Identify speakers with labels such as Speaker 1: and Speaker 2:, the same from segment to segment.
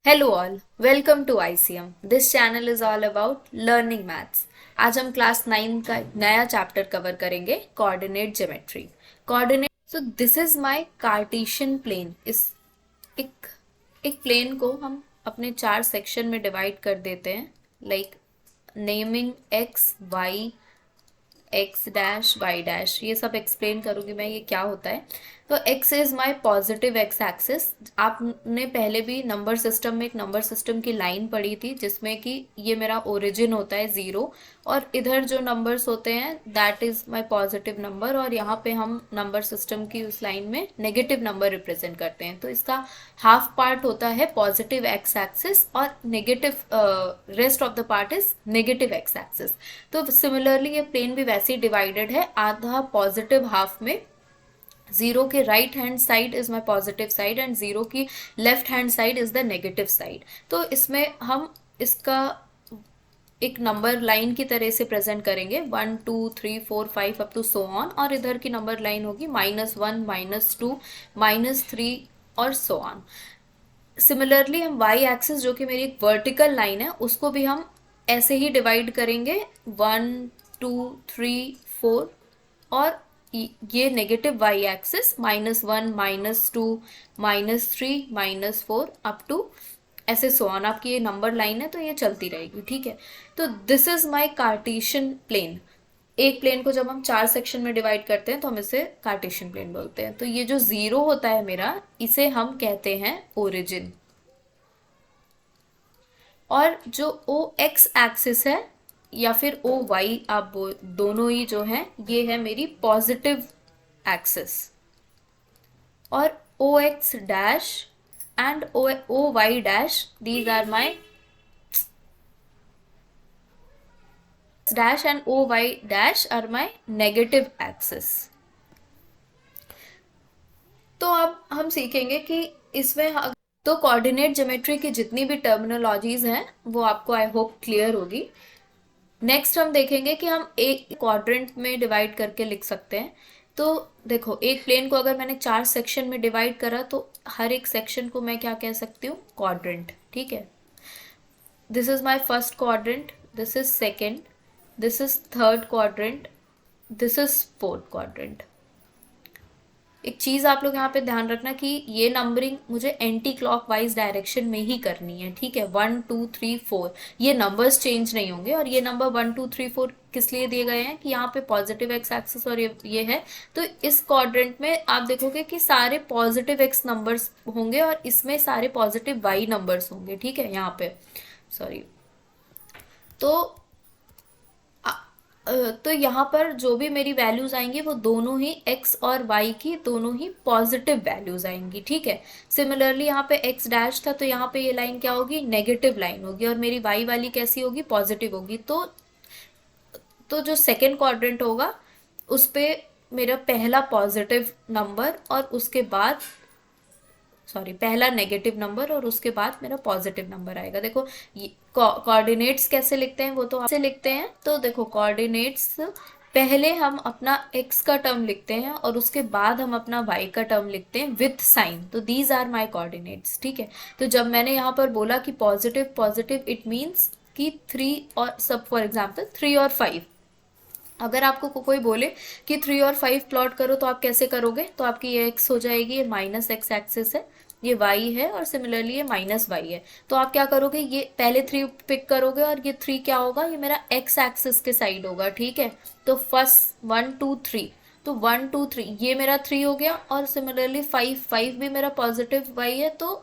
Speaker 1: Hello all, welcome to ICM। This channel is all about learning maths. आज हम class 9 का एक नया चैप्टर कवर करेंगे, coordinate geometry. Coordinate, so this is my Cartesian plane. इस एक एक प्लेन को हम अपने 4 सेक्शन में डिवाइड कर देते हैं, like naming X Y, X dash Y dash, ये सब एक्सप्लेन करूंगी मैं ये क्या होता है। तो x is my positive x axis. आपने पहले भी नंबर सिस्टम में एक नंबर सिस्टम की लाइन पढ़ी थी जिसमें कि ये मेरा ओरिजिन होता है 0, और इधर जो नंबर्स होते हैं that is my positive number, और यहाँ पे हम नंबर सिस्टम की उस लाइन में नेगेटिव नंबर रिप्रेजेंट करते हैं। तो इसका हाफ पार्ट होता है पॉजिटिव एक्स एक्सिस और negative, rest of the part is negative X axis. तो सिमिलरली ये प्लेन भी वैसे ही डिवाइडेड है, आधा पॉजिटिव हाफ में। 0 के right hand side is my positive side and 0 की left hand side is the negative side. तो इसमें हम इसका एक नंबर लाइन की तरह से प्रेजेंट करेंगे, 1 2 3 4 5 अप टू सो ऑन, और इधर की नंबर लाइन होगी -1 -2 -3 और सो ऑन। सिमिलरली हम वाई एक्सिस, जो कि मेरी एक वर्टिकल लाइन है, उसको भी हम ऐसे ही डिवाइड करेंगे, 1 2 3 4, और ये negative Y axis -1 -2 -3 -4 up to ऐसे सो ऑन। आपकी ये नंबर लाइन है तो ये चलती रहेगी, ठीक है। तो this is my Cartesian plane. एक प्लेन को जब हम 4 सेक्शन में डिवाइड करते हैं तो हम इसे कार्टेशियन प्लेन बोलते हैं। तो ये जो 0 होता है मेरा, इसे हम कहते हैं ओरिजिन। और जो ओ एक्स एक्सिस है या फिर ओ वाई, आप दोनों ही जो है, ये है मेरी पॉजिटिव एक्सिस। और O X dash and O Y dash, these are my dash and O Y dash are my negative axis. तो अब हम सीखेंगे कि इसमें तो कोऑर्डिनेट ज्योमेट्री की जितनी भी टर्मिनोलॉजीज हैं वो आपको आई होप क्लियर होगी। नेक्स्ट हम देखेंगे कि हम एक क्वाड्रेंट में डिवाइड करके लिख सकते हैं। तो देखो, एक प्लेन को अगर मैंने 4 सेक्शन में डिवाइड करा तो हर एक सेक्शन को मैं क्या कह सकती हूँ, क्वाड्रेंट, ठीक है। This is my first quadrant, this is second, this is third quadrant, this is fourth quadrant. एक चीज आप लोग यहाँ पे ध्यान रखना कि ये नंबरिंग मुझे एंटी क्लॉकवाइज डायरेक्शन में ही करनी है, ठीक है। 1 2 3 4, ये नंबर्स चेंज नहीं होंगे। और ये नंबर 1 2 3 4 किस लिए दिए गए हैं कि यहाँ पे पॉजिटिव एक्स एक्सिस और ये है। तो इस क्वाड्रेंट में आप देखोगे कि सारे पॉजिटिव एक्स नंबर्स होंगे और इसमें सारे पॉजिटिव वाई नंबर्स होंगे, ठीक है। यहाँ पे सॉरी, तो तो यहाँ पर जो भी मेरी वैल्यूज आएंगी वो दोनों ही x और y की दोनों ही पॉजिटिव वैल्यूज आएंगी, ठीक है। सिमिलरली यहाँ पे x डैश था तो यहाँ पे ये लाइन क्या होगी, नेगेटिव लाइन होगी, और मेरी y वाली कैसी होगी, पॉजिटिव होगी। तो जो सेकेंड क्वाड्रेंट होगा उस पे मेरा पहला पॉजिटिव नंबर और उसके बाद, सॉरी, पहला नेगेटिव नंबर और उसके बाद मेरा पॉजिटिव नंबर आएगा। देखो, ये कोऑर्डिनेट्स कैसे लिखते हैं वो तो आपसे लिखते हैं। तो देखो, कोऑर्डिनेट्स पहले हम अपना x का टर्म लिखते हैं और उसके बाद हम अपना y का टर्म लिखते हैं विथ साइन। तो दीज आर माय कोऑर्डिनेट्स, ठीक है। तो जब मैंने यहाँ पर बोला कि पॉजिटिव पॉजिटिव, इट मीन्स कि 3 और सब, फॉर एग्जाम्पल 3 और 5। अगर आपको कोई बोले कि 3 और 5 प्लॉट करो तो आप कैसे करोगे, तो आपकी ये एक्स हो जाएगी, ये माइनस एक्स एक्सिस है, ये वाई है, और सिमिलरली ये माइनस वाई है। तो आप क्या करोगे, ये पहले 3 पिक करोगे और ये 3 क्या होगा, ये मेरा एक्स एक्सिस के साइड होगा, ठीक है। तो फर्स्ट 1 2 3, तो 1 2 3 ये मेरा 3 हो गया, और सिमिलरली 5 भी मेरा पॉजिटिव वाई है, तो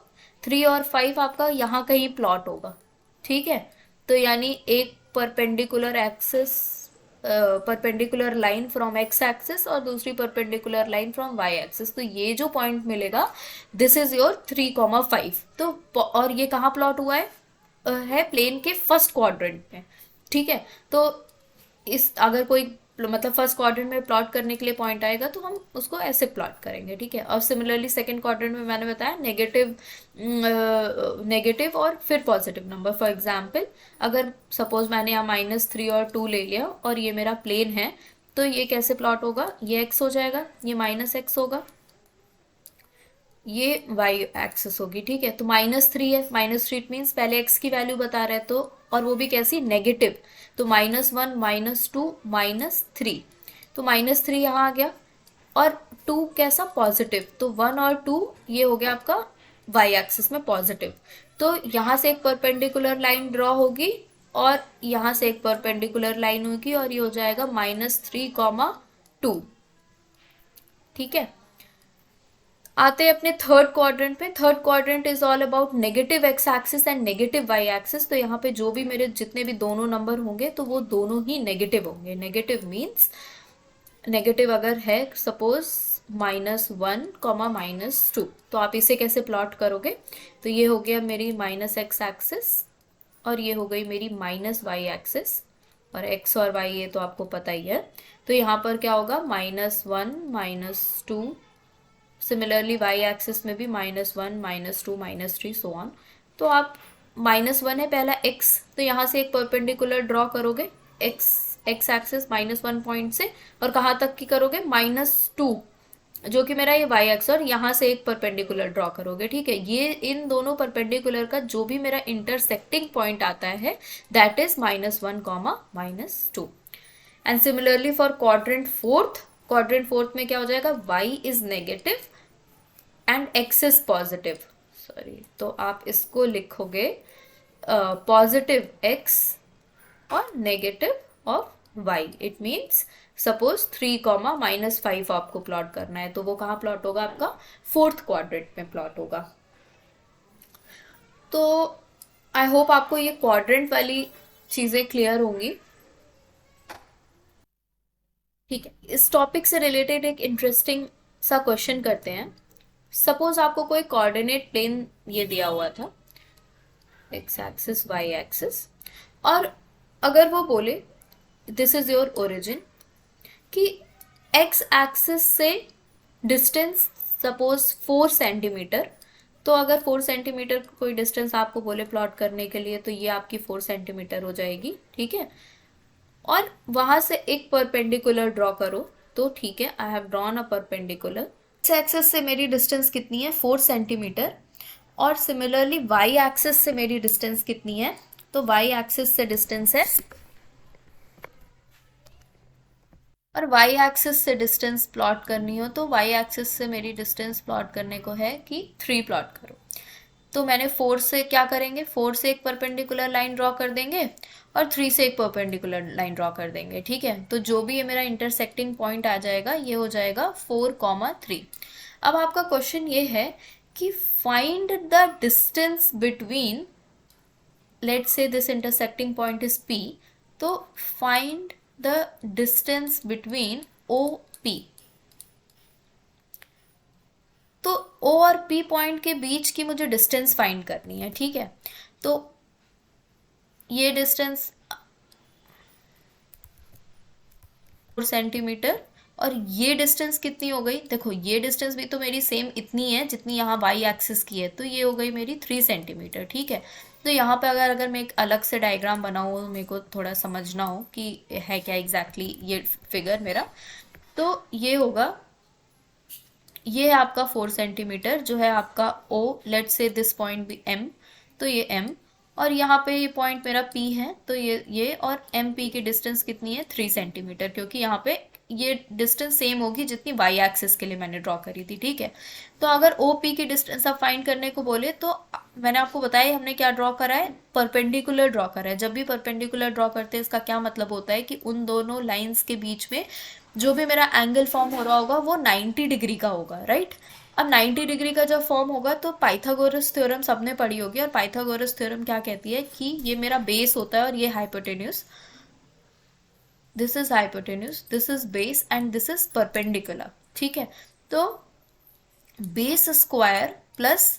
Speaker 1: 3 और 5 आपका यहाँ कहीं प्लॉट होगा, ठीक है। तो यानी एक perpendicular axis, perpendicular line from X axis और दूसरी perpendicular line from Y axis. तो ये जो पॉइंट मिलेगा, दिस इज योर 3, 5। तो और ये कहाँ प्लॉट हुआ है प्लेन के फर्स्ट क्वाड्रेंट में, ठीक है। तो इस अगर कोई मतलब फर्स्ट क्वाड्रेंट में प्लॉट करने के लिए पॉइंट आएगा तो हम उसको ऐसे प्लॉट करेंगे, ठीक है। और सिमिलरली सेकंड क्वाड्रेंट में मैंने बताया नेगेटिव, नेगेटिव और फिर पॉजिटिव नंबर। फॉर एग्जाम्पल, अगर सपोज मैंने यहाँ -3 और 2 ले लिया और ये मेरा प्लेन है, तो ये कैसे प्लॉट होगा, ये x हो जाएगा, ये -x होगा, ये वाई एक्सिस होगी, ठीक है। तो -3 है, -3 इट मीन्स पहले एक्स की वैल्यू बता रहा है, तो और वो भी कैसी, नेगेटिव। तो -1 -2 -3, तो -3 यहाँ आ गया, और 2 कैसा, पॉजिटिव। तो 1 और 2 ये हो गया आपका वाई एक्सिस में पॉजिटिव। तो यहाँ से एक परपेंडिकुलर लाइन ड्रॉ होगी, और यहाँ से एक परपेंडिकुलर लाइन होगी, और ये हो जाएगा -3, 2। ठीक है, आते हैं अपने थर्ड क्वाड्रेंट पे। Third quadrant is all about negative X axis and negative Y axis. तो यहाँ पे जो भी मेरे जितने भी दोनों नंबर होंगे तो वो दोनों ही नेगेटिव होंगे। नेगेटिव मीन्स, नेगेटिव अगर है सपोज -1, -2, तो आप इसे कैसे प्लॉट करोगे, तो ये हो गया मेरी -x एक्सिस, और ये हो गई मेरी -y एक्सिस, और x और y ये तो आपको पता ही है। तो यहाँ पर क्या होगा, -1 -2, सिमिलरली y एक्सिस में भी -1 -2 -3 सो ऑन। तो आप -1 है पहला x, तो यहाँ से एक परपेंडिकुलर ड्रॉ करोगे x एक्सिस -1 पॉइंट से, और कहाँ तक की करोगे, -2, जो कि मेरा ये y एक्स, और यहाँ से एक परपेंडिकुलर ड्रॉ करोगे। ठीक है, ये इन दोनों परपेंडिकुलर का जो भी मेरा इंटरसेक्टिंग पॉइंट आता है that is -1, -2। And similarly for quadrant fourth, quadrant fourth में क्या हो जाएगा, y is negative and x is positive. Sorry, तो आप इसको लिखोगे पॉजिटिव x और negative of y। It means suppose 3, -5 आपको प्लॉट करना है, तो वो कहाँ प्लॉट होगा, आपका फोर्थ क्वाड्रेंट में प्लॉट होगा। तो आई होप आपको ये क्वाड्रेंट वाली चीजें क्लियर होंगी। ठीक है, इस टॉपिक से रिलेटेड एक इंटरेस्टिंग सा क्वेश्चन करते हैं। सपोज आपको कोई कोऑर्डिनेट प्लेन ये दिया हुआ था, एक्स एक्सिस वाई एक्सिस, और अगर वो बोले दिस इज योर ओरिजिन, कि एक्स एक्सिस से डिस्टेंस सपोज 4 सेंटीमीटर, तो अगर 4 सेंटीमीटर कोई डिस्टेंस आपको बोले प्लॉट करने के लिए, तो ये आपकी 4 सेंटीमीटर हो जाएगी। ठीक है, और वहां से एक परपेंडिकुलर ड्रॉ करो, तो ठीक है, I have drawn a perpendicular. X axis से मेरी डिस्टेंस कितनी है, 4 सेंटीमीटर, और सिमिलरली वाई एक्सिस से मेरी डिस्टेंस कितनी है, तो वाई एक्सिस से डिस्टेंस है, और वाई एक्सिस से डिस्टेंस प्लॉट करनी हो तो वाई एक्सिस से मेरी डिस्टेंस प्लॉट करने को है कि 3 प्लॉट करो। तो मैंने 4 से क्या करेंगे, 4 से एक परपेंडिकुलर लाइन ड्रॉ कर देंगे, और 3 से एक परपेंडिकुलर लाइन ड्रॉ कर देंगे। ठीक है, तो जो भी ये मेरा इंटरसेक्टिंग पॉइंट आ जाएगा ये हो जाएगा 4, 3। अब आपका क्वेश्चन ये है कि find the distance between, let's say this intersecting point is P, तो find the distance between OP। तो O और P पॉइंट के बीच की मुझे डिस्टेंस फाइंड करनी है। ठीक है, तो ये डिस्टेंस 4 सेंटीमीटर, और ये डिस्टेंस कितनी हो गई, देखो ये डिस्टेंस भी तो मेरी सेम इतनी है जितनी यहाँ वाई एक्सिस की है, तो ये हो गई मेरी 3 सेंटीमीटर। ठीक है, तो यहाँ पे अगर मैं एक अलग से डायग्राम बनाऊँ, मेरे को थोड़ा समझना हो कि है क्या एग्जैक्टली ये फिगर मेरा, तो ये होगा, ये है आपका 4 सेंटीमीटर जो है आपका O, let's say this point भी M, तो ये M, और यहाँ पे ये पॉइंट मेरा P है, तो ये और MP की डिस्टेंस कितनी है, 3 सेंटीमीटर, क्योंकि यहाँ पे ये डिस्टेंस सेम होगी जितनी वाई एक्सिस के लिए मैंने ड्रॉ करी थी। ठीक है, तो अगर OP की डिस्टेंस आप फाइंड करने को बोले, तो मैंने आपको बताया हमने क्या ड्रॉ करा है, परपेंडिकुलर ड्रॉ करा है। जब भी परपेंडिकुलर ड्रॉ करते हैं इसका क्या मतलब होता है कि उन दोनों लाइंस के बीच में जो भी मेरा एंगल फॉर्म हो रहा होगा वो 90 डिग्री का होगा, राइट। अब 90 डिग्री का जब फॉर्म होगा तो पाइथागोरस थ्योरम सबने पढ़ी होगी, और पाइथागोरस थ्योरम क्या कहती है कि ये मेरा बेस होता है और ये hypotenuse, this is hypotenuse, this is base, and this is perpendicular. ठीक है, तो base square plus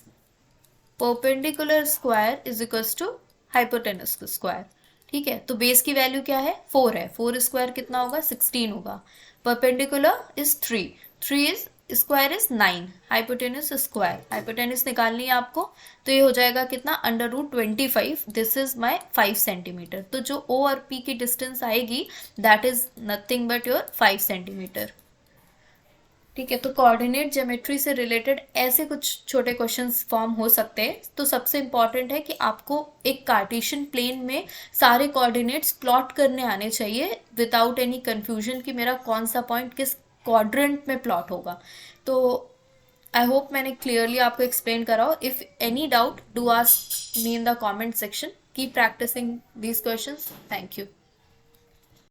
Speaker 1: perpendicular square is equals to hypotenuse square. ठीक है, तो बेस की वैल्यू क्या है, 4 है, 4 स्क्वायर कितना होगा, 16 होगा, perpendicular is 3, 3 is square is 9, hypotenuse square, hypotenuse निकालनी है आपको, तो ये हो जाएगा कितना, √25, दिस इज माय 5 सेंटीमीटर। तो जो O और P की डिस्टेंस आएगी that is nothing but your 5 centimetre. ठीक है, तो कोऑर्डिनेट ज्योमेट्री से रिलेटेड ऐसे कुछ छोटे क्वेश्चंस फॉर्म हो सकते हैं। तो सबसे इम्पॉर्टेंट है कि आपको एक कार्टेशियन प्लेन में सारे कोऑर्डिनेट्स प्लॉट करने आने चाहिए विदाउट एनी कंफ्यूजन कि मेरा कौन सा पॉइंट किस क्वाड्रेंट में प्लॉट होगा। तो आई होप मैंने क्लियरली आपको एक्सप्लेन करा हो। If any doubt do ask me in the comment section. Keep practising these questions. Thank you.